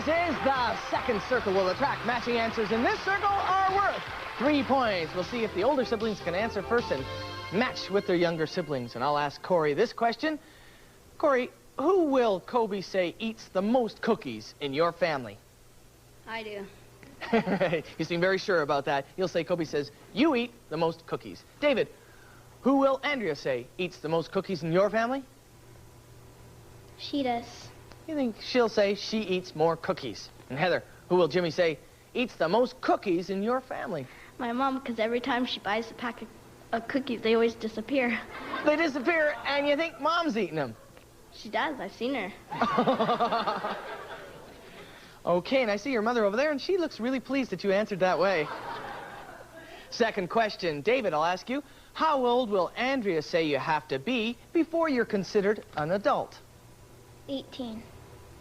This is the second circle of the track. Matching answers in this circle are worth 3 points. We'll see if the older siblings can answer first and match with their younger siblings. And I'll ask Corey this question. Corey, who will Kobe say eats the most cookies in your family? I do. You seem very sure about that. You'll say Kobe says, you eat the most cookies. David, who will Andrea say eats the most cookies in your family? She does. You think she'll say she eats more cookies? And Heather, who will Jimmy say eats the most cookies in your family? My mom, because every time she buys a pack of cookies, they always disappear. They disappear, and you think Mom's eating them? She does. I've seen her. Okay, and I see your mother over there, and she looks really pleased that you answered that way. Second question. David, I'll ask you, how old will Andrea say you have to be before you're considered an adult? 18.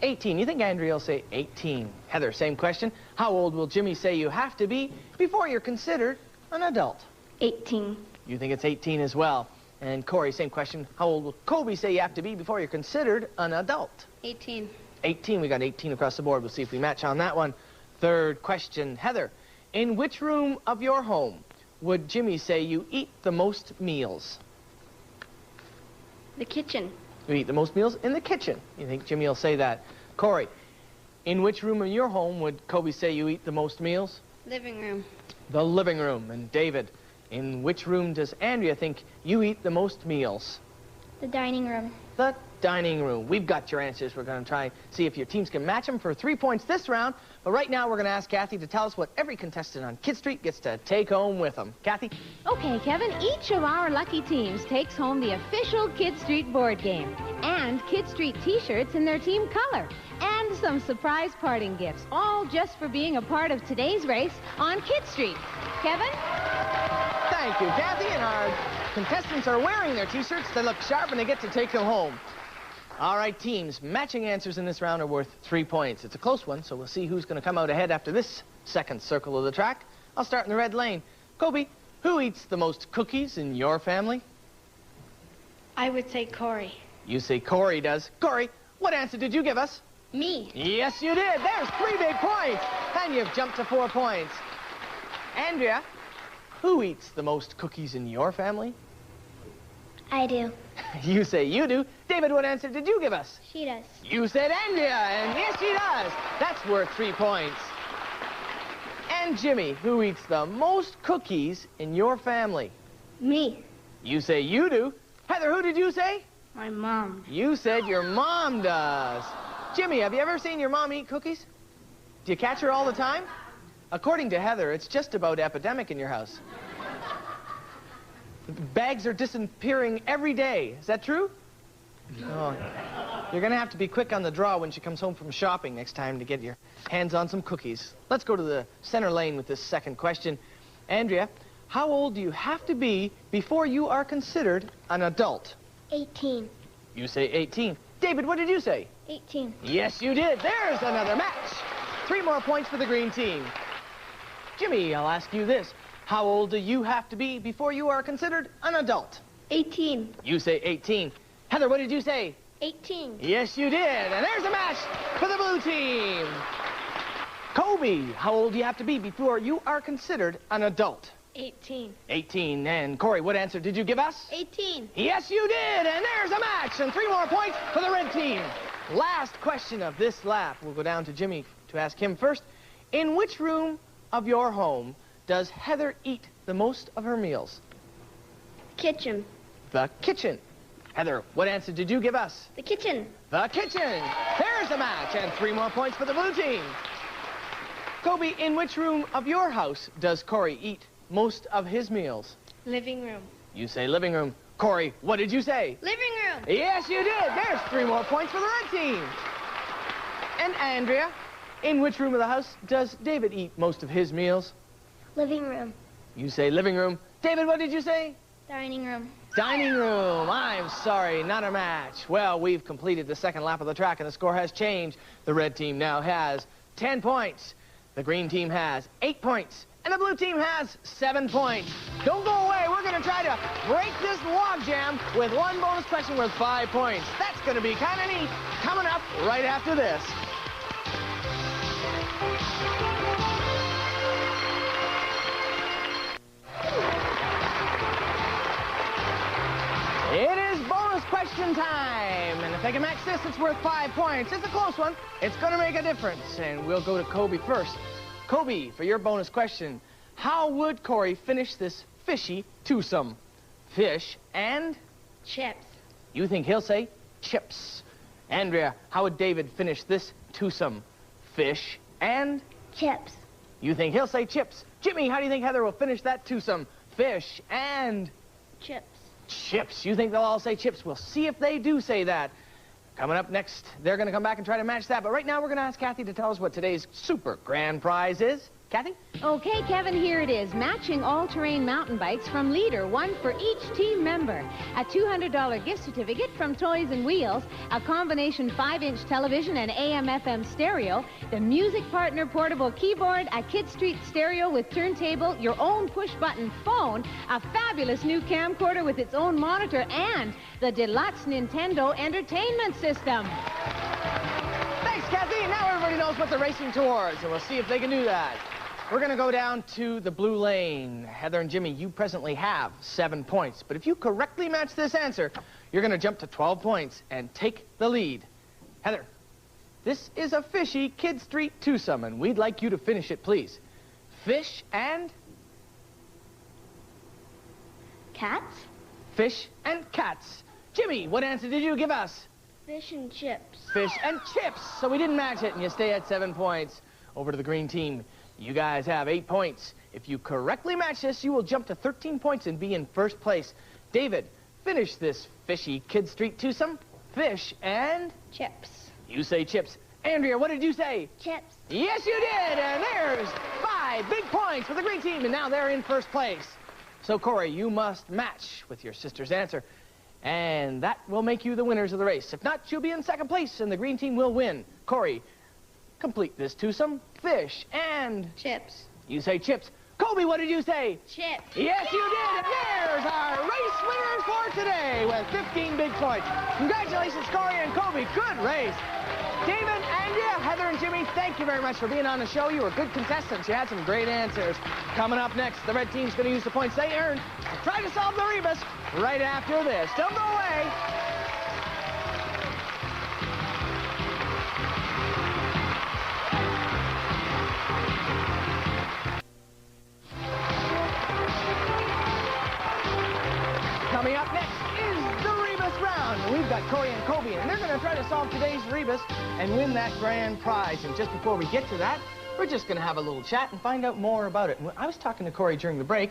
18. You think Andrea will say 18? Heather, same question. How old will Jimmy say you have to be before you're considered an adult? 18. You think it's 18 as well. And Corey, same question. How old will Kobe say you have to be before you're considered an adult? 18. 18. We got 18 across the board. We'll see if we match on that one. Third question. Heather, in which room of your home would Jimmy say you eat the most meals? The kitchen. You eat the most meals in the kitchen. You think Jimmy will say that? Corey, in which room in your home would Kobe say you eat the most meals? Living room. The living room. And David, in which room does Andrea think you eat the most meals? The dining room. The dining room. We've got your answers. We're going to try and see if your teams can match them for 3 points this round. But right now, we're going to ask Kathy to tell us what every contestant on Kidstreet gets to take home with them. Kathy? Okay, Kevin, each of our lucky teams takes home the official Kidstreet board game and Kidstreet t-shirts in their team color and some surprise parting gifts, all just for being a part of today's race on Kidstreet. Kevin? Thank you, Kathy. And our contestants are wearing their t-shirts. They look sharp and they get to take them home. All right, teams, matching answers in this round are worth 3 points. It's a close one, so we'll see who's going to come out ahead after this second circle of the track. I'll start in the red lane. Kobe, who eats the most cookies in your family? I would say Corey. You say Corey does. Corey, what answer did you give us? Me. Yes, you did. There's 3 big points, and you've jumped to 4 points. Andrea, who eats the most cookies in your family? I do. You say you do. David, what answer did you give us? She does. You said Andrea, and yes, she does. That's worth 3 points. And Jimmy, who eats the most cookies in your family? Me. You say you do. Heather, who did you say? My mom. You said your mom does. Jimmy, have you ever seen your mom eat cookies? Do you catch her all the time? According to Heather, it's just about epidemic in your house. Bags are disappearing every day. Is that true? Oh, you're going to have to be quick on the draw when she comes home from shopping next time to get your hands on some cookies. Let's go to the center lane with this second question. Andrea, how old do you have to be before you are considered an adult? 18. You say 18. David, what did you say? 18. Yes, you did. There's another match. 3 more points for the green team. Jimmy, I'll ask you this. How old do you have to be before you are considered an adult? 18. You say 18. Heather, what did you say? 18. Yes, you did. And there's a match for the blue team. Kobe, how old do you have to be before you are considered an adult? 18. 18. And Corey, what answer did you give us? 18. Yes, you did. And there's a match. And 3 more points for the red team. Last question of this lap. We'll go down to Jimmy to ask him first. In which room of your home does Heather eat the most of her meals? Kitchen. The kitchen. Heather, what answer did you give us? The kitchen. The kitchen. There's the match, and 3 more points for the blue team. Kobe, in which room of your house does Corey eat most of his meals? Living room. You say living room. Corey, what did you say? Living room. Yes, you did. There's 3 more points for the red team. And Andrea, in which room of the house does David eat most of his meals? Living room. You say living room. David, what did you say? Dining room. Dining room. I'm sorry, not a match. Well, we've completed the second lap of the track, and the score has changed. The red team now has 10 points. The green team has 8 points. And the blue team has 7 points. Don't go away. We're going to try to break this logjam with 1 bonus question worth 5 points. That's going to be kind of neat. Coming up right after this. It is bonus question time. And if they can match this, it's worth 5 points. It's a close one. It's going to make a difference. And we'll go to Kobe first. Kobe, for your bonus question, how would Corey finish this fishy twosome? Fish and? Chips. You think he'll say chips. Andrea, how would David finish this twosome? Fish and? Chips. You think he'll say chips. Jimmy, how do you think Heather will finish that twosome? Fish and? Chips. Chips. You think they'll all say chips? We'll see if they do say that. Coming up next, they're going to come back and try to match that. But right now, we're going to ask Kathy to tell us what today's super grand prize is. Kathy? Okay, Kevin, here it is. Matching all-terrain mountain bikes from Leader, one for each team member. A $200 gift certificate from Toys and Wheels, a combination 5-inch television and AM/FM stereo, the Music Partner portable keyboard, a Kidstreet stereo with turntable, your own push-button phone, a fabulous new camcorder with its own monitor, and the deluxe Nintendo Entertainment System. Thanks, Kathy. Now everybody knows what they're racing towards, and we'll see if they can do that. We're going to go down to the blue lane. Heather and Jimmy, you presently have 7 points. But if you correctly match this answer, you're going to jump to 12 points and take the lead. Heather, this is a fishy Kidstreet twosome, and we'd like you to finish it, please. Fish and? Cats. Fish and cats. Jimmy, what answer did you give us? Fish and chips. Fish and chips. So we didn't match it, and you stay at 7 points. Over to the green team. You guys have 8 points. If you correctly match this, you will jump to 13 points and be in first place. David, finish this fishy Kidstreet twosome. Fish and? Chips. You say chips. Andrea, what did you say? Chips. Yes, you did. And there's 5 big points for the green team, and now they're in first place. So, Corey, you must match with your sister's answer, and that will make you the winners of the race. If not, you'll be in second place, and the green team will win. Corey, complete this twosome. Fish and? Chips. You say chips. Kobe, what did you say? Chips. Yes, you did. And there's our race winners for today with 15 big points. Congratulations, Corey and Kobe. Good race. David, Andrea, Heather, and Jimmy, thank you very much for being on the show. You were good contestants. You had some great answers. Coming up next, the red team's going to use the points they earned to try to solve the rebus right after this. Don't go away. Coming up next is the rebus round. We've got Corey and Kobe, and they're going to try to solve today's rebus and win that grand prize. And just before we get to that, we're just going to have a little chat and find out more about it. And I was talking to Corey during the break,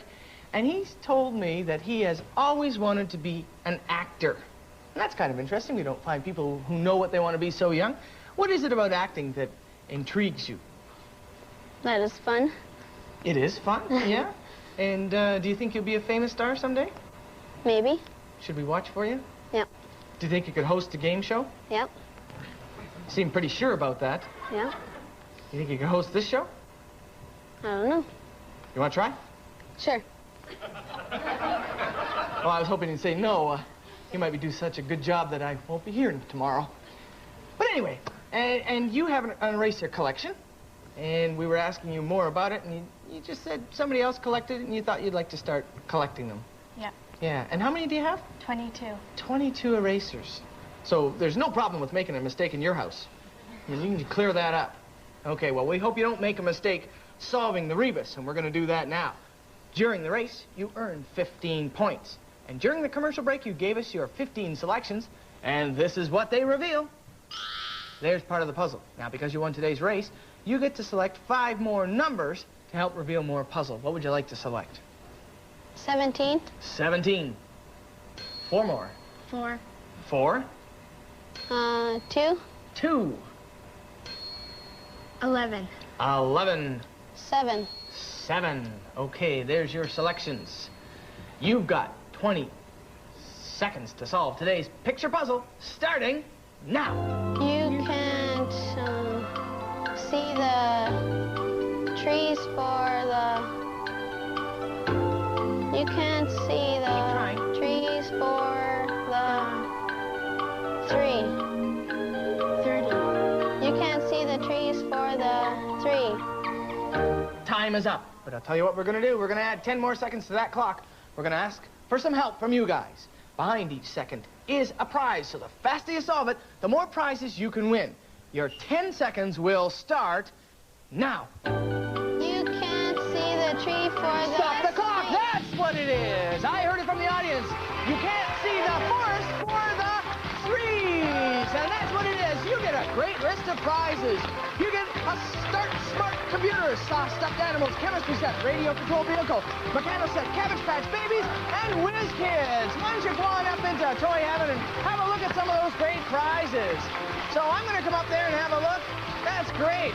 and he's told me that he has always wanted to be an actor. And that's kind of interesting. We don't find people who know what they want to be so young. What is it about acting that intrigues you? That is fun. It is fun, yeah? And do you think you'll be a famous star someday? Maybe. Should we watch for you? Yep. Do you think you could host a game show? Yep. You seem pretty sure about that. Yeah. You think you could host this show? I don't know. You want to try? Sure. Oh, I was hoping you'd say no. You might be doing such a good job that I won't be here tomorrow. But anyway, and you have an eraser collection, and we were asking you more about it, and you just said somebody else collected it, and you thought you'd like to start collecting them. Yeah. Yeah, and how many do you have? 22. 22 erasers. So there's no problem with making a mistake in your house. I mean, you can clear that up. Okay, well, we hope you don't make a mistake solving the rebus, and we're going to do that now. During the race, you earned 15 points. And during the commercial break, you gave us your 15 selections, and this is what they reveal. There's part of the puzzle. Now, because you won today's race, you get to select 5 more numbers to help reveal more puzzle. What would you like to select? 17. 17. 4 more. 4. 4. 2. 2. 11. 11. 7. 7. Okay, there's your selections. You've got 20 seconds to solve today's picture puzzle, starting now. You can't see the trees for the... You can't see the trees for the 3. 30. You can't see the trees for the 3. Time is up, but I'll tell you what we're going to do. We're going to add 10 more seconds to that clock. We're going to ask for some help from you guys. behind each second is a prize. So the faster you solve it, the more prizes you can win. Your 10 seconds will start now. You can't see the tree for the... Stop the clock! That's what it is! I heard it from the audience. You can't see the forest for the trees! And that's what it is. You get a great list of prizes. You get a Start Smart computer, soft stuffed animals, chemistry set, radio control vehicle, mechanical set, Cabbage Patch Babies, and Whiz Kids. Why don't you go on up into Toy Heaven and have a look at some of those great prizes? So I'm going to come up there and have a look. That's great.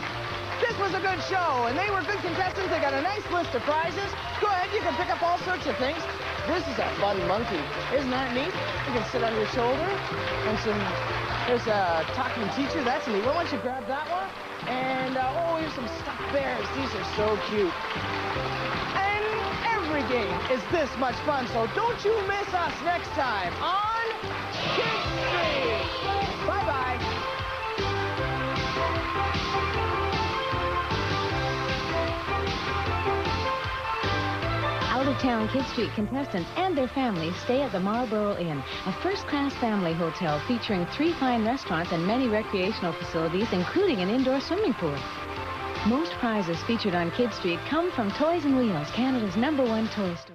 This was a good show, and they were good contestants. They got a nice list of prizes. Go ahead, you can pick up all sorts of things. This is a fun monkey. Isn't that neat? You can sit on your shoulder. And there's a talking teacher. That's neat. Why don't you grab that one? And, oh, here's some stuffed bears. These are so cute. And every game is this much fun, so don't you miss us next time on Kidstreet. Bye-bye. Out-of-town Kidstreet contestants and their families stay at the Marlborough Inn, a first-class family hotel featuring 3 fine restaurants and many recreational facilities, including an indoor swimming pool. Most prizes featured on Kidstreet come from Toys and Wheels, Canada's #1 toy store.